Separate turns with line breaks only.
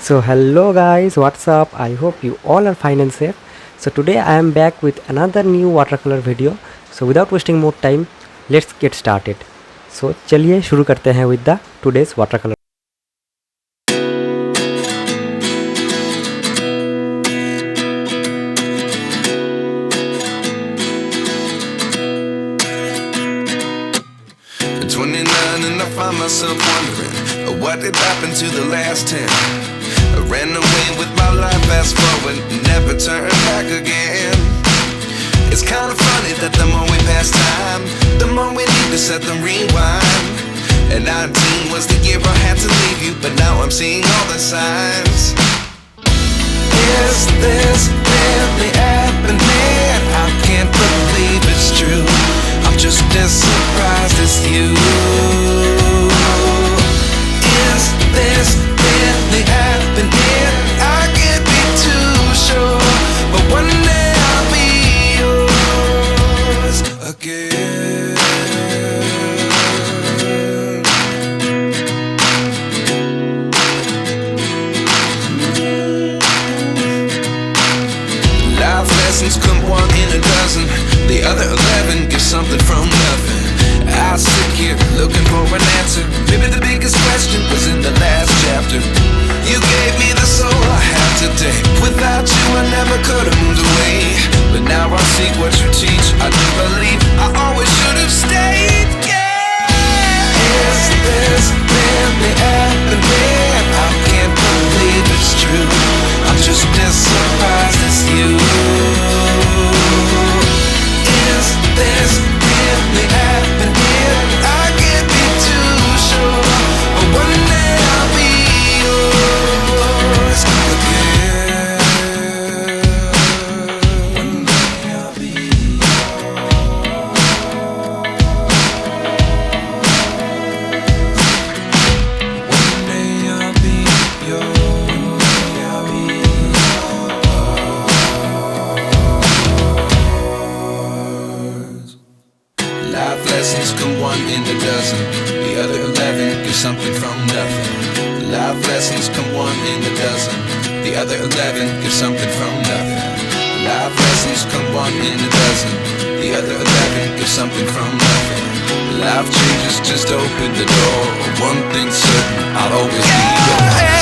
So hello guys, what's up? I hope you all are fine and safe. So today I am back with another new watercolor video. So without wasting more time, let's get started. So चलिए शुरू करते हैं with the today's watercolor.
At 29 and I find myself wondering what did happen to the last 10. I ran away with my life, fast forward, never turn back again. It's kind of funny that the more we pass time, the more we need to set them rewind. And 19 was the year I had to leave you, but now I'm seeing all the signs. Is this really happening? I can't believe it's true. I'm just as surprised as you. Is this really happening? I can't be too sure, but one day I'll be yours again. Life lessons come one in a dozen. The other 11 get something from nothing. I sit here looking for an answer. Maybe the biggest question was in the last chapter. You gave me the soul I have today. Without you I never could have moved away. But now I see what you teach. I do believe I always should have stayed. Yeah. Is this really happening? I can't believe it's true. I'm just as surprised as you. Is this really happening? I can't be too sure, but one day I'll be yours again. One day I'll be yours. One day I'll be yours. One day I'll be yours. Life lessons come one in a dozen. The other 11 give something from nothing. Life lessons come one in a dozen. The other 11 give something from nothing. Life lessons come one in a dozen. The other 11 give something from nothing. Life changes just open the door. One thing's certain, I'll always be yours.